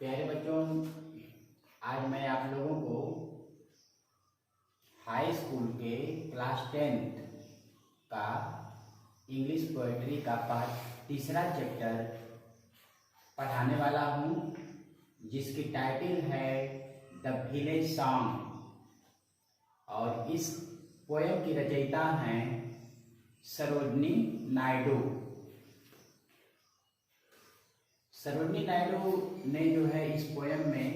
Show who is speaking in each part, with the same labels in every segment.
Speaker 1: प्यारे बच्चों, आज मैं आप लोगों को हाई स्कूल के क्लास 10th का इंग्लिश पोएट्री का पाठ तीसरा चैप्टर पढ़ाने वाला हूँ, जिसकी टाइटल है द विलेज सॉन्ग। और इस पोएम की रचयिता हैं सरोजनी नायडू। सरोजनी नायडू ने जो है इस पोएम में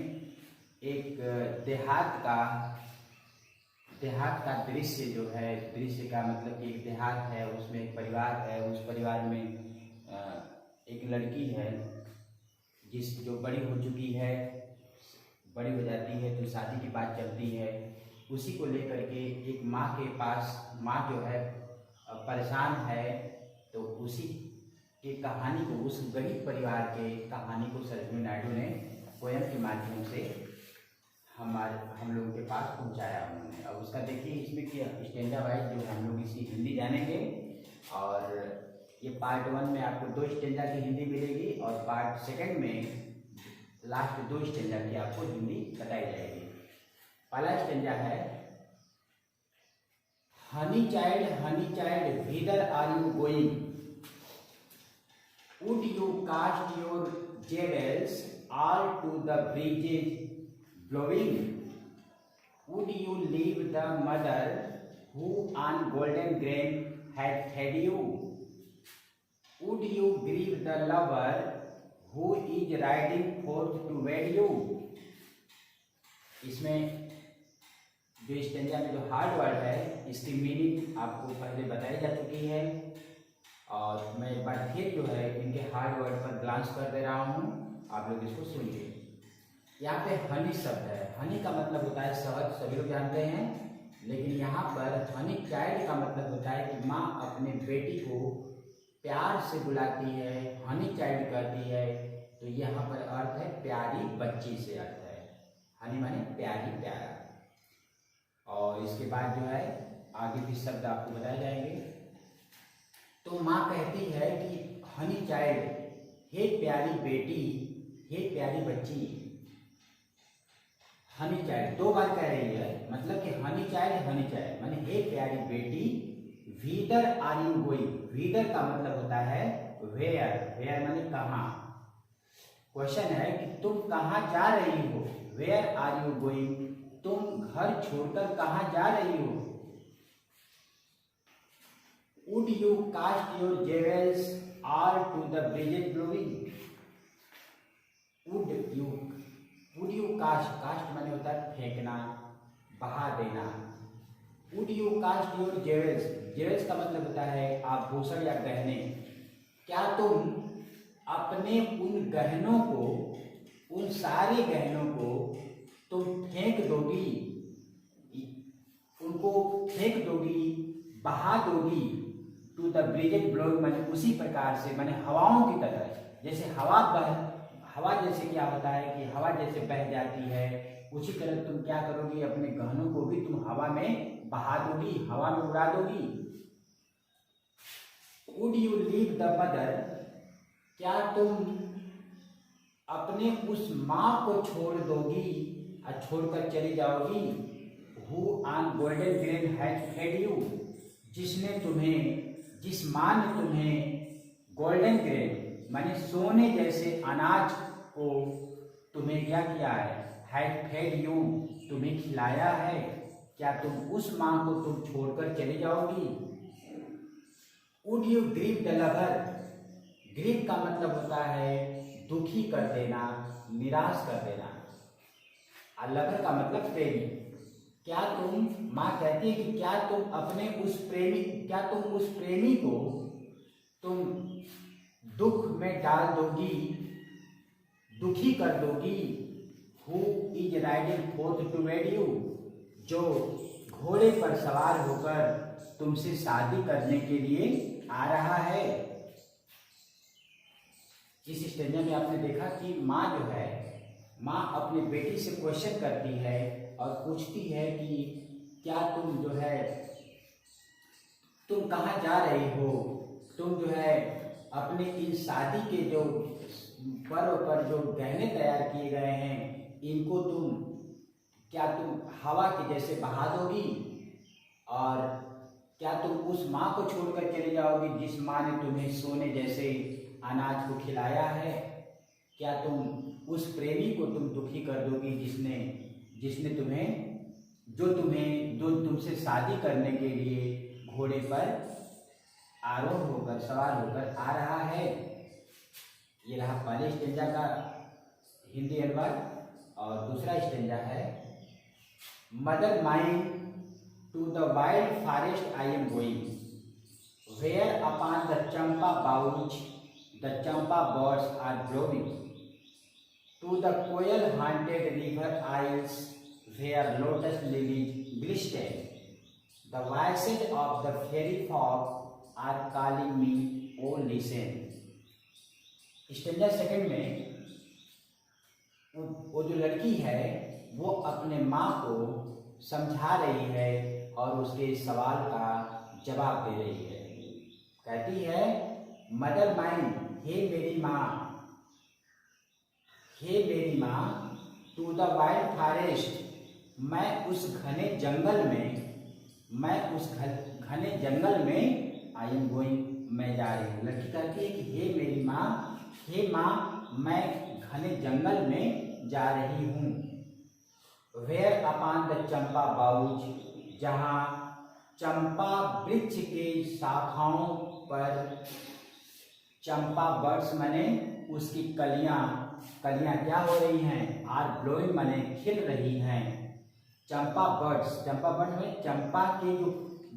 Speaker 1: एक देहात का दृश्य का मतलब कि एक देहात है, उसमें एक परिवार है। उस परिवार में एक लड़की है जो बड़ी हो चुकी है, बड़ी हो जाती है तो शादी की बात चलती है। उसी को लेकर के एक माँ के पास, माँ जो है परेशान है, तो उसी की कहानी को, उस गरीब परिवार के कहानी को सरोजनी नायडू ने पोएम के माध्यम से हम लोगों के पास पहुंचाया उन्होंने। अब उसका देखिए इसमें कि स्टैंजा वाइज जो हम लोग इसी हिंदी जानेंगे, और ये पार्ट 1 में आपको 2 स्टैंजा की हिंदी मिलेगी और पार्ट 2 में लास्ट 2 स्टैंजा की आपको हिंदी बताई जाएगी। पहला स्टैंजा है, honey child whither are you going? Would you cast your jewels all to the breezes blowing? Would you leave the mother who on golden grain had fed you? Would you grieve the lover who is riding forth to wed you? इसमें जो stanza में जो hard word है, इसकी meaning आपको पहले बताई जा चुकी है, और मैं एक बार फिर जो है इनके हार्ड वर्ड पर ग्लांस कर दे रहा हूँ, आप लोग इसको सुनिए। यहाँ पे हनी शब्द है। हनी का मतलब होता है शहद, सभी लोग जानते हैं, लेकिन यहाँ पर हनी चाइल्ड का मतलब होता है कि माँ अपने बेटी को प्यार से बुलाती है, हनी चाइल्ड कहती है, तो यहाँ पर अर्थ है प्यारी बच्ची से अर्थ है। हनी माने प्यारी, प्यारा। और इसके बाद जो है आगे भी शब्द आपको बताए जाएंगे। तो माँ कहती है कि हनी चाइल्ड, हे प्यारी बेटी, हे प्यारी बच्ची। हनी चाइल्ड 2 बार कह रही है, मतलब कि हनी चाइल्ड माने हे प्यारी बेटी। व्हीदर आर यू गोइंग? व्हीदर का मतलब होता है वेयर माने कहाँ। क्वेश्चन है कि तुम कहाँ जा रही हो? Where are you going? तुम घर छोड़कर कहाँ जा रही हो? Would you cast your jewels all to the breezes blowing? Would you cast माने होता है फेंकना, बहा देना। Would you cast your jewels का मतलब होता है आभूषण या गहने। क्या तुम अपने उन गहनों को, उन सारे गहनों को तुम फेंक दोगी, उनको फेंक दोगी, बहा दोगी। टू द ब्रीजेज ब्लोइंग माने उसी प्रकार से, माने हवाओं की तरह। जैसे हवा जैसे क्या होता है कि हवा जैसे बह जाती है, उसी तरह तुम क्या करोगी, अपने गहनों को भी तुम हवा में बहा दोगी, हवा में उड़ा दोगी। Would you leave the mother? क्या तुम अपने उस माँ को छोड़ दोगी और छोड़कर चली जाओगी? Who on golden grain has fed you? जिस माँ ने तुम्हें गोल्डन ग्रेन माने सोने जैसे अनाज को तुम्हें क्या किया है? हैड फेड यू, तुम्हें खिलाया है। क्या तुम उस माँ को तुम छोड़कर चली जाओगी? Would you grieve the lover? Grieve का मतलब होता है दुखी कर देना, निराश कर देना। और लवर का मतलब प्रेमी। क्या तुम, माँ कहती है कि क्या तुम उस प्रेमी को तुम दुख में डाल दोगी, दुखी कर दोगी। Who is riding forth to wed you? जो घोड़े पर सवार होकर तुमसे शादी करने के लिए आ रहा है। इस स्टेंजा में आपने देखा कि माँ जो है, माँ अपने बेटी से क्वेश्चन करती है और पूछती है कि क्या तुम जो है, तुम कहाँ जा रही हो? तुम जो है अपने इन शादी के जो पर्व पर जो गहने तैयार किए गए हैं इनको क्या तुम हवा के जैसे बहा दोगी, और क्या तुम उस माँ को छोड़कर चले जाओगी जिस माँ ने तुम्हें सोने जैसे अनाज को खिलाया है? क्या तुम उस प्रेमी को तुम दुखी कर दोगी जिसने जो तुमसे शादी करने के लिए घोड़े पर आरोह होकर सवार होकर आ रहा है? ये रहा पहले स्टेंजा का हिंदी अनुवाद। और दूसरा स्टेंजा है, mother mind to the wild forest I am going, where upon the champa bough the champa birds are blowing, to the koel haunted river isles where lotus lilies glisten, the voices of the fairy fog are calling me o listen. Stanza second में वो जो लड़की है वो अपने माँ को समझा रही है और उसके सवाल का जवाब दे रही है। कहती है, मदर माइंड, हे मेरी माँ, टू द वाइल्ड फॉरेस्ट, मैं उस घने जंगल में आई एम गोइंग, मैं जा रही हूँ। लड़की कहती है कि हे माँ, मैं घने जंगल में जा रही हूँ। Where upon the champa boughs, जहाँ चंपा वृक्ष के शाखाओं पर चंपा बर्ड्स माने उसकी कलियां क्या हो रही हैं? आर ब्लोइंग माने खिल रही हैं। चंपा बर्ड्स में चंपा के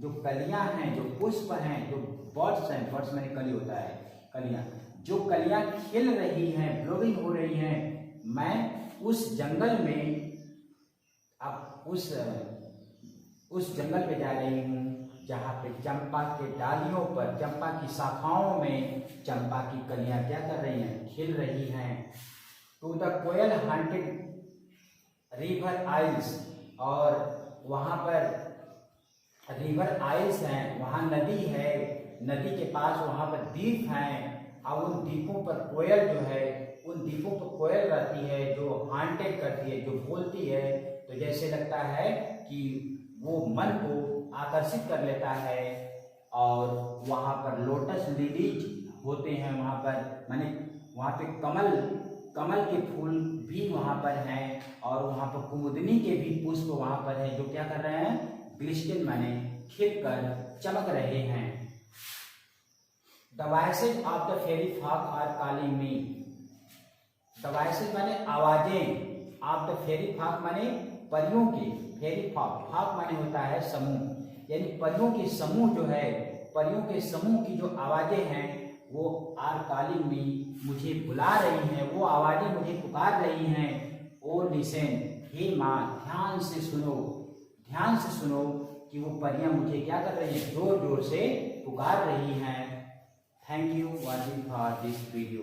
Speaker 1: जो कलियां हैं, जो पुष्प हैं, जो बर्ड्स हैं, बर्ड्स माने कली होता है, कलियां, जो कलियां खिल रही हैं, ब्लोइंग हो रही हैं, मैं उस जंगल में अब उस जंगल पे जा रही हूँ जहाँ पे चंपा के डालियों पर, चंपा की शाखाओं में चंपा की कलियां क्या कर रही हैं? खिल रही हैं। To the koel haunted river isles, और वहाँ पर रिवर आइल्स हैं, वहाँ नदी है, नदी के पास वहाँ पर द्वीप हैं, और उन द्वीपों पर कोयल जो है, उन द्वीपों पर कोयल रहती है जो हांटेड करती है, जो बोलती है, तो जैसे लगता है कि वो मन को आकर्षित कर लेता है। और वहाँ पर लोटस लिलीज होते हैं, वहाँ पर माने वहाँ पे कमल के फूल भी वहाँ पर हैं, और वहाँ पर कुमुदनी के भी पुष्प वहाँ पर हैं जो क्या कर रहे हैं? ग्लिस्टेन माने खिल कर चमक रहे हैं। The voices of the fairy fog are calling me, the voices माने आवाजें, ऑफ द फेरी फॉग माने परियों की, फेरी फॉग माने होता है समूह, यानी परियों के समूह जो है, परियों के समूह की जो आवाजें हैं वो आर कॉलिंग मी, मुझे बुला रही हैं, वो आवाजें मुझे पुकार रही हैं। ओ लिसन, हे माँ, ध्यान से सुनो कि वो परियां मुझे क्या कर रही हैं? जोर जोर से पुकार रही हैं। Thank you watching for this video.